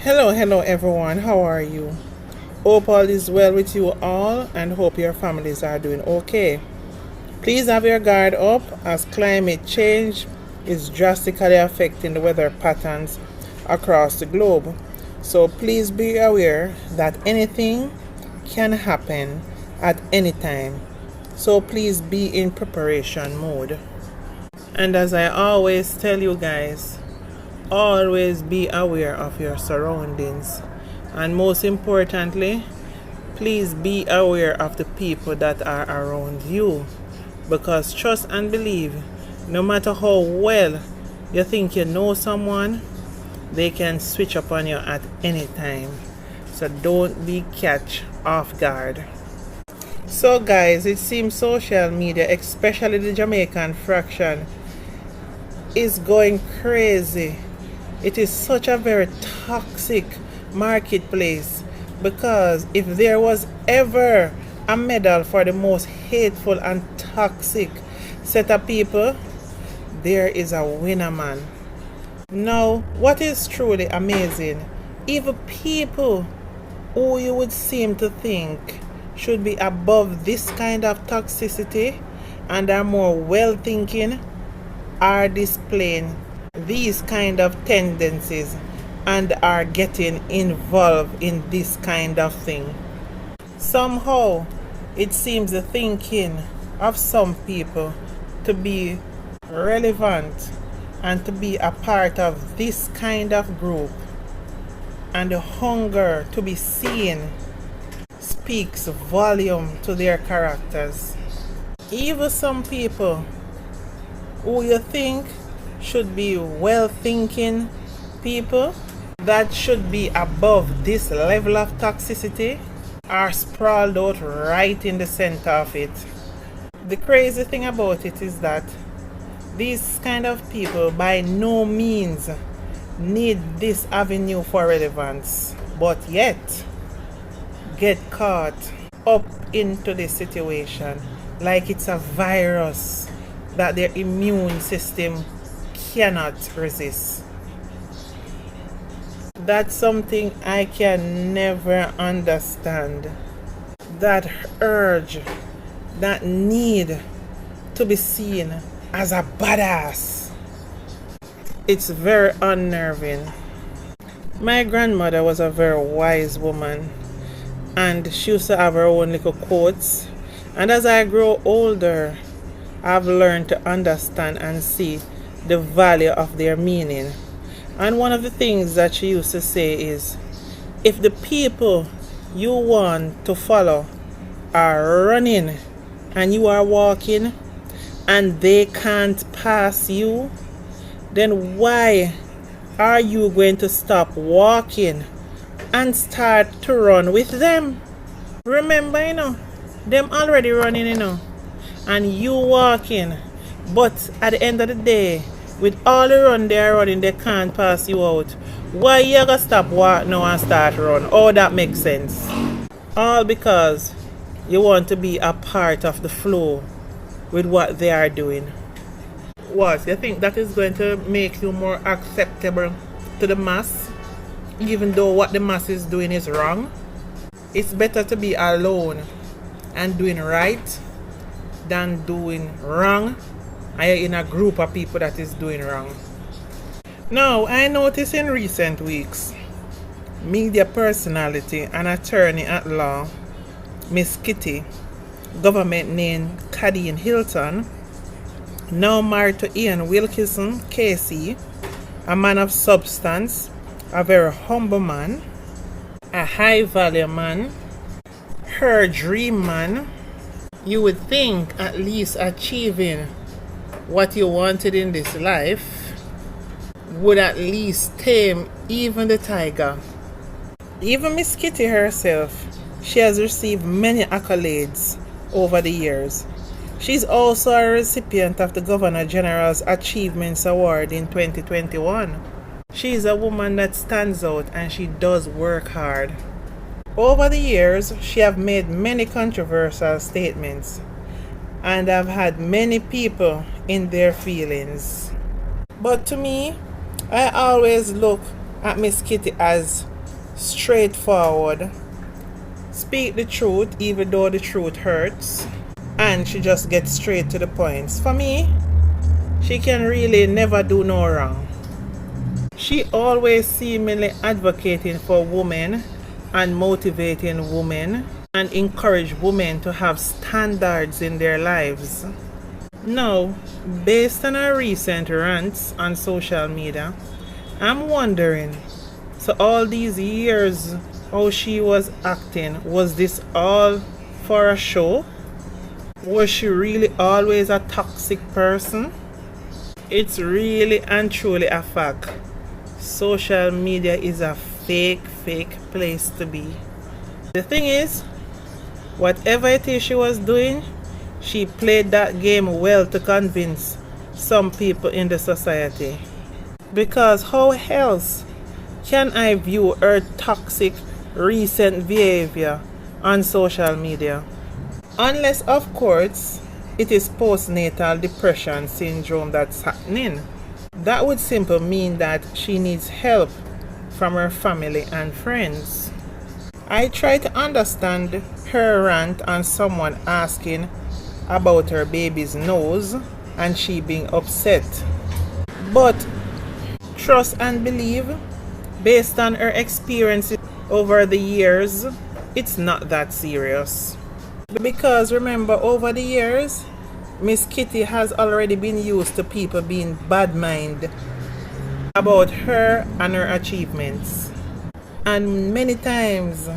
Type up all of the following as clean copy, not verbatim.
Hello everyone, how are you? Hope all is well with you all and hope your families are doing okay. Please have your guard up as climate change is drastically affecting the weather patterns across the globe. So please be aware that anything can happen at any time. So please be in preparation mode. And as I always tell you guys, always be aware of your surroundings, and most importantly, please be aware of the people that are around you, because trust and believe, no matter how well you think you know someone, they can switch up on you at any time. So don't be catch off guard. So guys, it seems social media, especially the Jamaican fraction, is going crazy. It is such a very toxic marketplace, because if there was ever a medal for the most hateful and toxic set of people, there is a winner, man. Now, what is truly amazing, even people who you would seem to think should be above this kind of toxicity and are more well-thinking are displaying these kind of tendencies and are getting involved in this kind of thing. Somehow it seems the thinking of some people to be relevant and to be a part of this kind of group, and the hunger to be seen speaks volume to their characters. Even some people who you think should be well-thinking people that should be above this level of toxicity are sprawled out right in the center of it. The crazy thing about it is that these kind of people by no means need this avenue for relevance, but yet get caught up into this situation like it's a virus that their immune system cannot resist. That's something I can never understand. That urge, that need to be seen as a badass. It's very unnerving. My grandmother was a very wise woman, and she used to have her own little quotes. And as I grow older, I've learned to understand and see the value of their meaning. And one of the things that she used to say is, if the people you want to follow are running and you are walking and they can't pass you, then why are you going to stop walking and start to run with them? Remember, them already running, and you walking, but at the end of the day, with all the run they are running, they can't pass you out. Why you gonna stop walk now and start run? Oh, that makes sense. All because you want to be a part of the flow with what they are doing. What, you think that is going to make you more acceptable to the mass, even though what the mass is doing is wrong? It's better to be alone and doing right than doing wrong and you're in a group of people that is doing wrong. Now, I noticed in recent weeks, media personality and attorney at law, Miss Kitty, government name Khadene Hilton, now married to Ian Wilkinson, Cassie, a man of substance, a very humble man, a high value man, her dream man. You would think at least achieving what you wanted in this life would at least tame even the tiger. Even Miss Kitty herself, she has received many accolades over the years. She's also a recipient of the Governor General's Achievements Award in 2021. She's a woman that stands out and she does work hard. Over the years, she have made many controversial statements and have had many people in their feelings. But to me, I always look at Miss Kitty as straightforward, speak the truth even though the truth hurts, and she just gets straight to the points. For me, she can really never do no wrong. She always seemingly advocating for women and motivating women and encourage women to have standards in their lives. Now, based on her recent rants on social media, I'm wondering, so all these years how she was acting, was this all for a show? Was she really always a toxic person? It's really and truly a fact. Social media is a fake place to be. The thing is, whatever it is she was doing, she played that game well to convince some people in the society. Because how else can I view her toxic recent behavior on social media? Unless, of course, it is postnatal depression syndrome that's happening. That would simply mean that she needs help from her family and friends. I try to understand her rant on someone asking about her baby's nose and she being upset. But trust and believe, based on her experiences over the years, it's not that serious. Because remember, over the years, Miss Kitty has already been used to people being bad-minded about her and her achievements. And many times,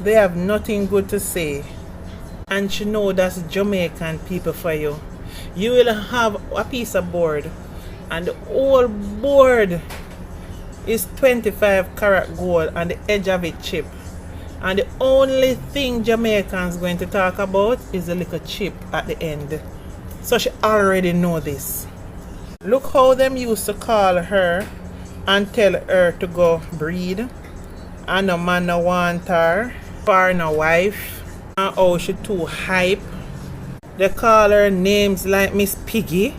they have nothing good to say. And she know that's Jamaican people for you. You will have a piece of board, and the whole board is 25 karat gold and the edge of it chip. And the only thing Jamaicans going to talk about is a little chip at the end. So she already know this. Look how them used to call her and tell her to go breed. And no man no want her for no wife. And how she too hype. They call her names like Miss Piggy.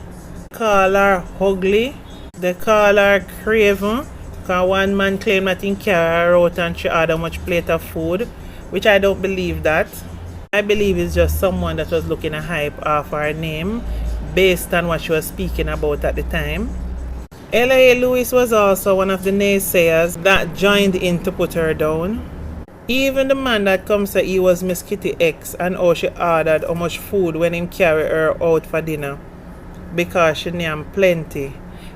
Call her ugly. They call her craven. Because one man claimed that he carried her out and she had a much plate of food, which I don't believe that. I believe it's just someone that was looking to hype off her name based on what she was speaking about at the time. L.A. Lewis was also one of the naysayers that joined in to put her down. Even the man that comes say he was Miss Kitty X and how she ordered how much food when him carry her out for dinner because she named plenty.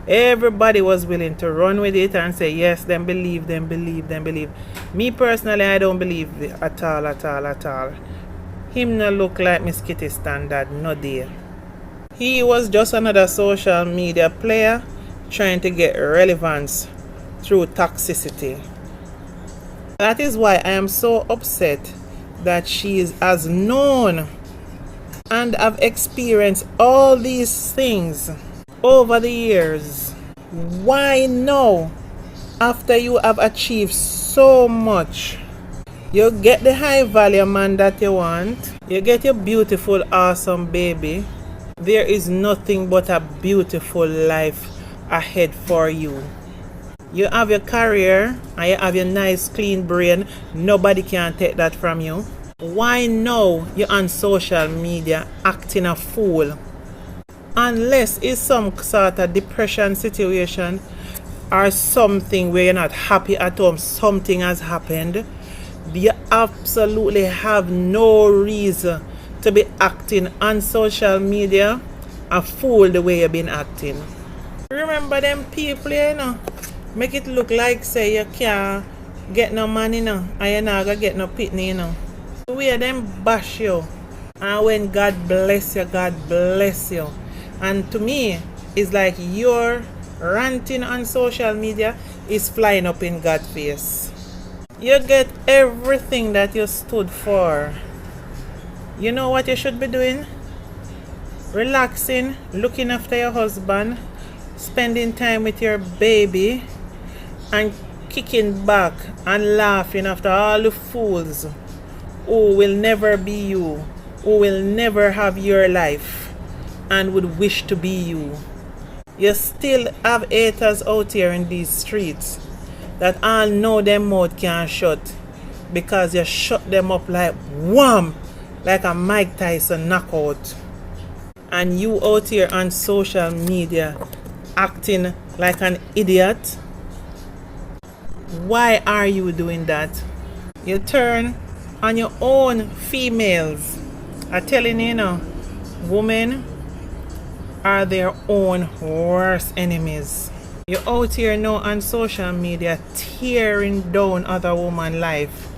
Everybody was willing to run with it and say yes, them believe. Me personally, I don't believe it at all. Him no look like Miss Kitty standard, no dear. He was just another social media player trying to get relevance through toxicity. That is why I am so upset that she is as known and have experienced all these things over the years. Why now, after you have achieved so much, you get the high value man that you want, you get your beautiful awesome baby, there is nothing but a beautiful life ahead for you. You have your career and you have your nice clean brain, nobody can take that from you. Why now you're on social media acting a fool? Unless it's some sort of depression situation or something where you're not happy at home, something has happened, you absolutely have no reason to be acting on social media a fool the way you've been acting. Remember them people, you know, make it look like say you can't get no money, you know, and you're not gonna get no pitney, you know. The way them bash you, and when God bless you. And to me, it's like your ranting on social media is flying up in God's face. You get everything that you stood for. You know what you should be doing? Relaxing, looking after your husband, spending time with your baby, and kicking back and laughing after all the fools who will never be you, who will never have your life and would wish to be you. You still have haters out here in these streets. that all know them mouth can't shut because you shut them up like wham, like a Mike Tyson knockout. And you out here on social media acting like an idiot. Why are you doing that? You turn on your own females. I'm telling you now, women are their own worst enemies. You're out here now on social media tearing down other woman's life.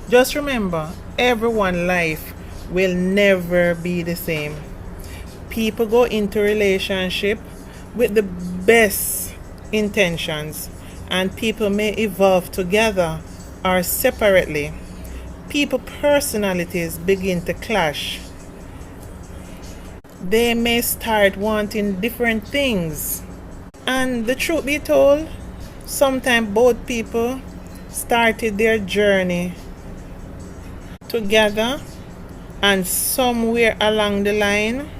Just remember, everyone's life will never be the same. People go into relationship with the best intentions, and people may evolve together or separately. People personalities begin to clash. They may start wanting different things. And the truth be told, sometimes both people started their journey together, and somewhere along the line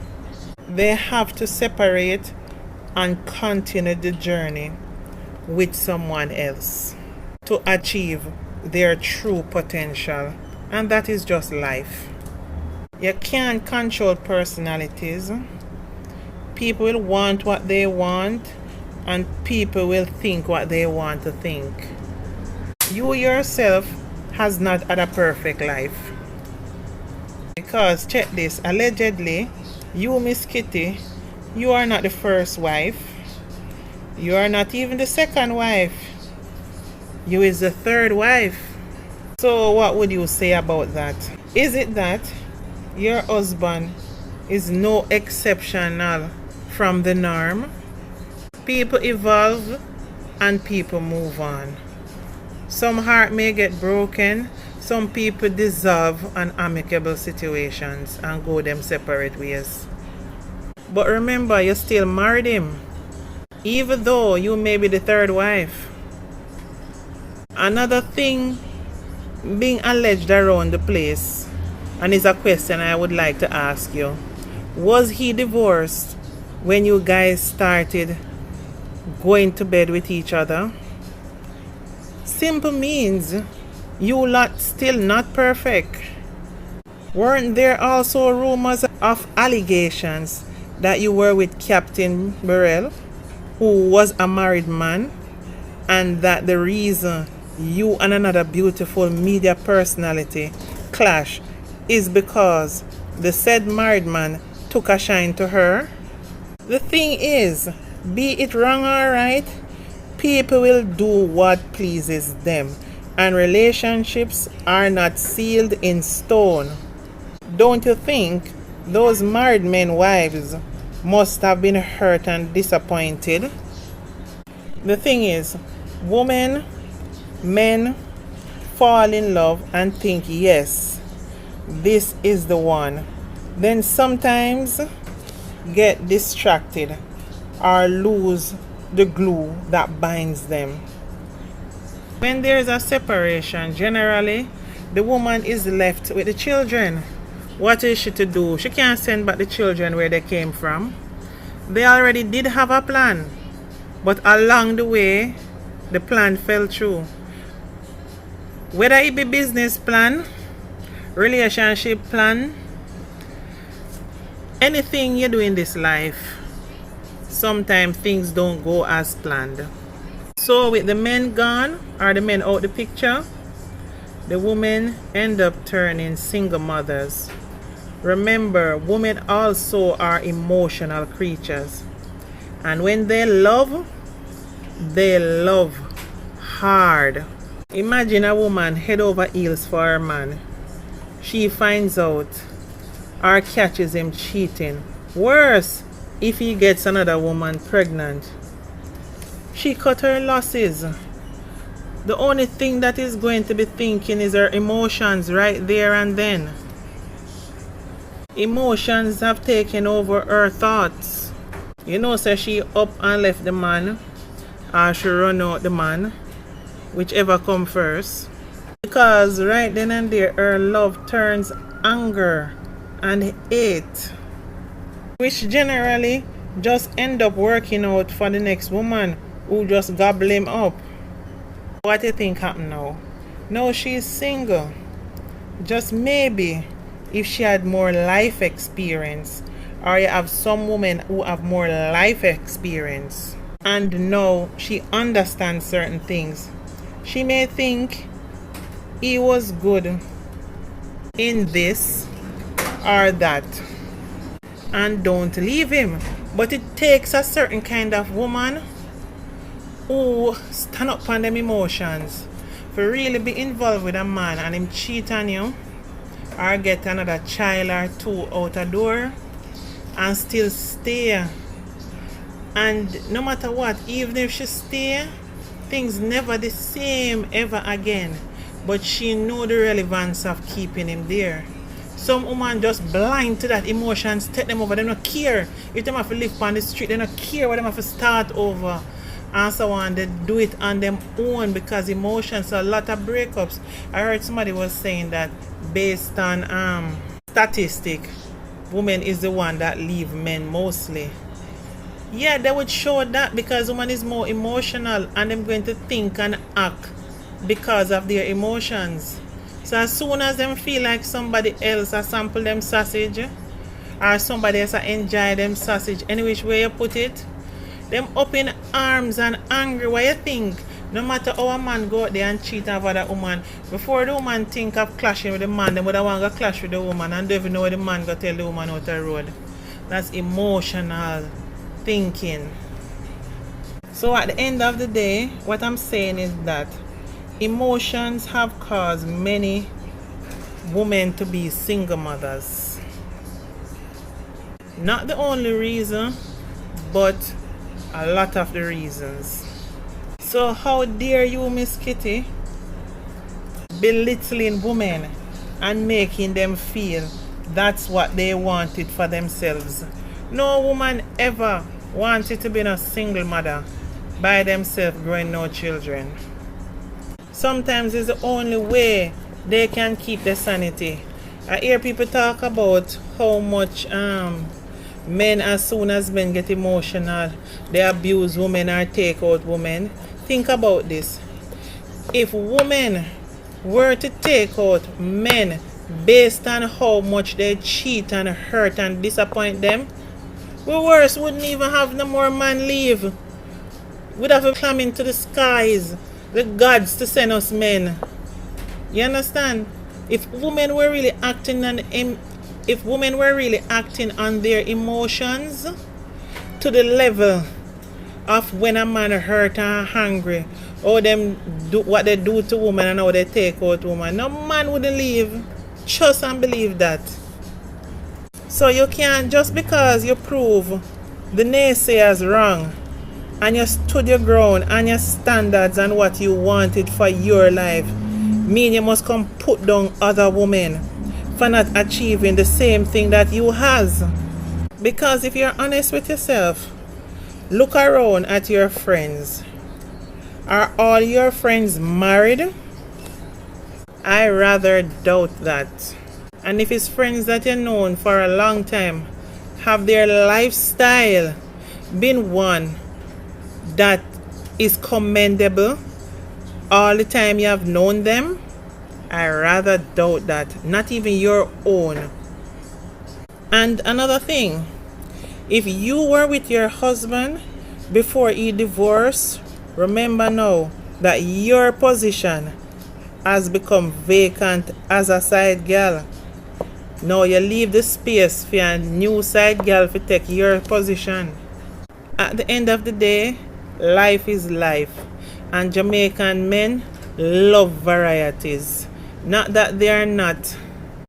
they have to separate and continue the journey with someone else to achieve their true potential. And that is just life. You can't control personalities. People will want what they want, and people will think what they want to think. You yourself has not had a perfect life. Because check this, allegedly, you, Miss Kitty, you are not the first wife. You are not even the second wife. You is the third wife. So what would you say about that? Is it that your husband is no exceptional from the norm? People evolve and people move on. Some heart may get broken. Some people dissolve on amicable situations and go them separate ways. But remember, you still married him, even though you may be the third wife. Another thing being alleged around the place, and is a question I would like to ask you. Was he divorced when you guys started going to bed with each other? Simple means you lot still not perfect. Weren't there also rumors of allegations that you were with Captain Burrell, who was a married man, and that the reason you and another beautiful media personality clash is because the said married man took a shine to her? The thing is, be it wrong or right, people will do what pleases them, and relationships are not sealed in stone. Don't you think those married men wives must have been hurt and disappointed? The thing is, women, men fall in love and think, yes, this is the one. Then sometimes get distracted or lose the glue that binds them. When there is a separation, generally the woman is left with the children. What is she to do? She can't send back the children where they came from. They already did have a plan, but along the way the plan fell through. Whether it be business plan, relationship plan, anything you do in this life, sometimes things don't go as planned. So with the men gone, or the men out the picture, the women end up turning single mothers. Remember, women also are emotional creatures, and when they love hard. Imagine a woman head over heels for her man. She finds out or catches him cheating. Worse, if he gets another woman pregnant. She cut her losses. The only thing that is going to be thinking is her emotions right there and then. Emotions have taken over her thoughts. You know, so she up and left the man, or she run out the man, whichever come first. Because right then and there, her love turns anger and hate, which generally just end up working out for the next woman who just gobble him up. What do you think happened now? No, she's single. Just maybe if she had more life experience, or you have some women who have more life experience and now she understands certain things, she may think he was good in this or that and don't leave him. But it takes a certain kind of woman who stand up on them emotions for really be involved with a man and him cheat on you or get another child or two out a door and still stay. And no matter what, even if she stay, things never the same ever again. But she know the relevance of keeping him there. Some women just blind to that emotions, take them over. They don't care if they have to live on the street. They don't care what they have to start over and so on. They do it on their own because emotions. A lot of breakups. I heard somebody was saying that based on statistic, women is the one that leave men mostly. Yeah, they would show that because woman is more emotional and them going to think and act because of their emotions. So as soon as them feel like somebody else a sample them sausage or somebody else a enjoy them sausage, any which way you put it, them up in arms and angry. What you think? No matter how a man go out there and cheat over that woman, before the woman think of clashing with the man, they would have want to clash with the woman and don't even know what the man go tell the woman out the road. That's emotional thinking. So at the end of the day, what I'm saying is that emotions have caused many women to be single mothers. Not the only reason, but a lot of the reasons. So how dare you, Miss Kitty, belittling women and making them feel that's what they wanted for themselves. No woman ever wanted to be a single mother by themselves growing no children. Sometimes it's the only way they can keep their sanity. I hear people talk about how much men, as soon as men get emotional, they abuse women or take out women. Think about this. If women were to take out men based on how much they cheat and hurt and disappoint them, we worse wouldn't even have no more man leave. We'd have to climb into the skies, the gods to send us men. You understand? If women were really acting on their emotions to the level of when a man hurt and hungry, or them do what they do to women and how they take out women, no man wouldn't leave. Trust and believe that. So you can't, just because you prove the naysayers wrong and you stood your ground and your standards and what you wanted for your life, mean you must come put down other women for not achieving the same thing that you has. Because if you're honest with yourself, look around at your friends. Are all your friends married? I rather doubt that. And if it's friends that you've known for a long time, have their lifestyle been one that is commendable all the time you have known them? I rather doubt that. Not even your own. And another thing, if you were with your husband before he divorced, remember now that your position has become vacant as a side girl. Now you leave the space for a new side girl to take your position. At the end of the day, life is life. And Jamaican men love varieties. Not that they are not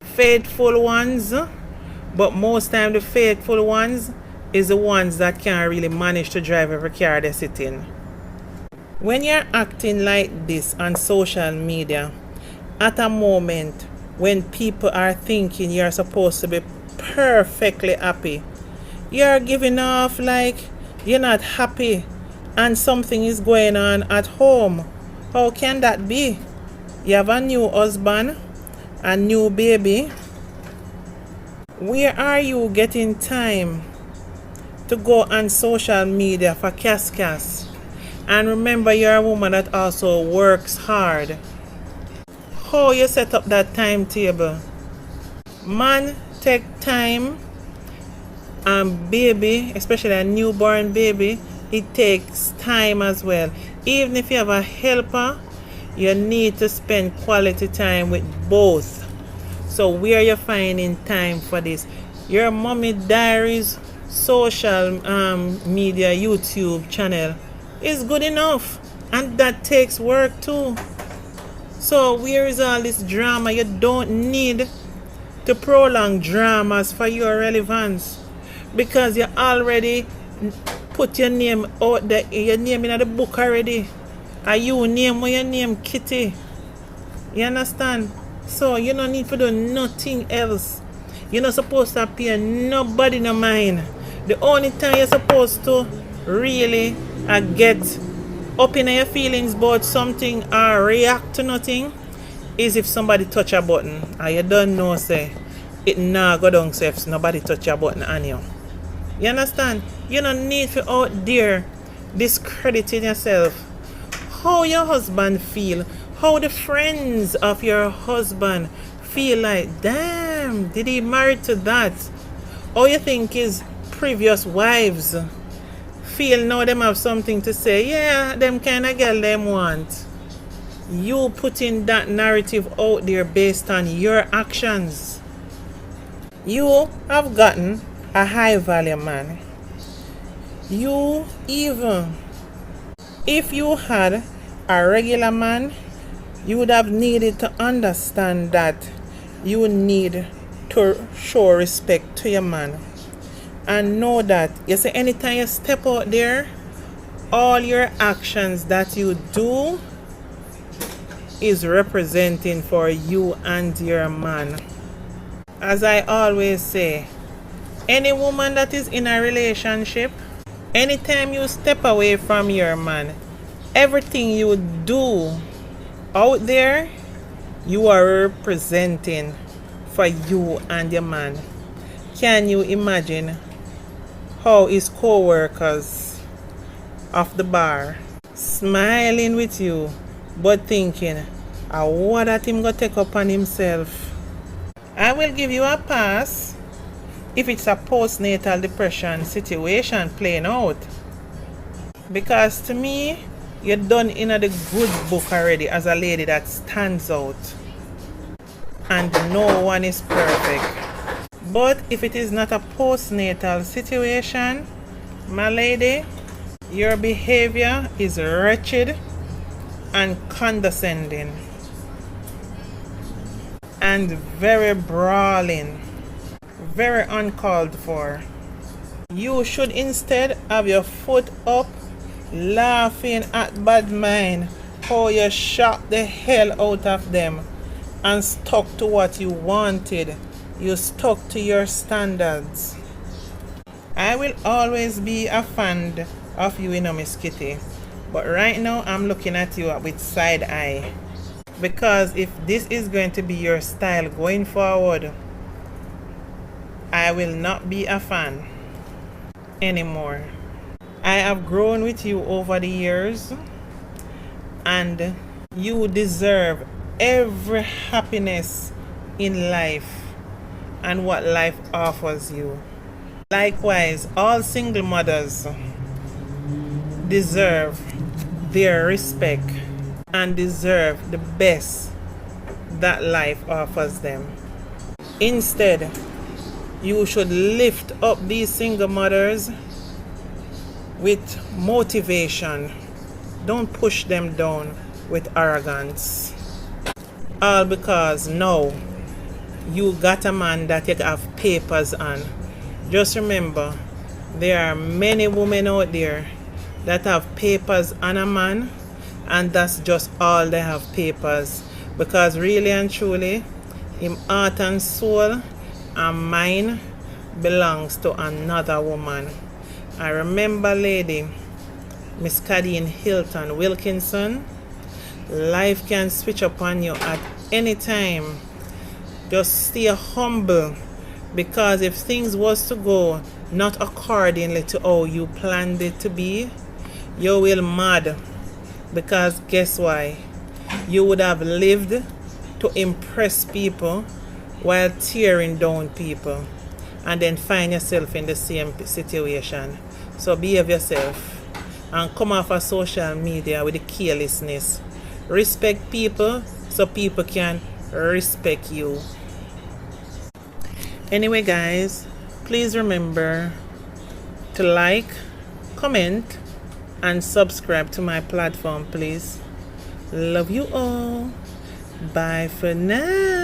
faithful ones, but most time the faithful ones is the ones that can't really manage to drive every car they sit in. When you're acting like this on social media, at a moment when people are thinking you're supposed to be perfectly happy, you're giving off like you're not happy and something is going on at home. How can that be? You have a new husband, a new baby. Where are you getting time to go on social media for cass And remember, you're a woman that also works hard. How you set up that timetable? Man, take time, and baby, especially a newborn baby, it takes time as well. Even if you have a helper, you need to spend quality time with both. So where you finding time for this? Your mommy diaries social media YouTube channel is good enough, and that takes work too. So where is all this drama? You don't need to prolong dramas for your relevance, because you already put your name out there, your name in the book already. And you name what your name Kitty. You understand? So you don't need to do nothing else. You're not supposed to pay nobody no mind. The only time you're supposed to really get up in your feelings about something or react to nothing is if somebody touch a button and you don't know, say it nah go down safe, so nobody touch a button on you. You understand? You don't need to out there discrediting yourself. How your husband feel, how the friends of your husband feel like, damn, did he marry to that? Or you think his previous wives feel now them have something to say, yeah, them kind of girl them want. You putting that narrative out there based on your actions. You have gotten a high value man. You even, if you had a regular man, you would have needed to understand that you need to show respect to your man. And know that, you see, anytime you step out there, all your actions that you do is representing for you and your man. As I always say, any woman that is in a relationship, anytime you step away from your man, everything you do out there, you are representing for you and your man. Can you imagine how his co-workers of the bar smiling with you, but thinking, what that him gonna take upon himself? I will give you a pass if it's a postnatal depression situation playing out, because to me, you're done in the good book already as a lady that stands out, and no one is perfect. But if it is not a postnatal situation, my lady, your behavior is wretched and condescending and very brawling, very uncalled for. You should instead have your foot up, laughing at bad mind, how you shot the hell out of them and stuck to what you wanted. You stuck to your standards. I will always be a fan of you, Miss Kitty. But right now, I'm looking at you with side eye. Because if this is going to be your style going forward, I will not be a fan anymore. I have grown with you over the years, and you deserve every happiness in life and what life offers you. Likewise, all single mothers deserve their respect and deserve the best that life offers them. Instead, you should lift up these single mothers with motivation. Don't push them down with arrogance. All because now you got a man that you have papers on. Just remember, there are many women out there that have papers on a man, and that's just all they have, papers. Because really and truly, him heart and soul and mind belongs to another woman. I remember, lady, Miss Khadene Hilton Wilkinson, life can switch upon you at any time. Just stay humble, because if things was to go not accordingly to how you planned it to be, you will mad, because guess why? You would have lived to impress people while tearing down people, and then find yourself in the same situation. So behave yourself and come off of social media with the carelessness. Respect people so people can respect you. Anyway guys, please remember to like, comment, and subscribe to my platform, please. Love you all. Bye for now.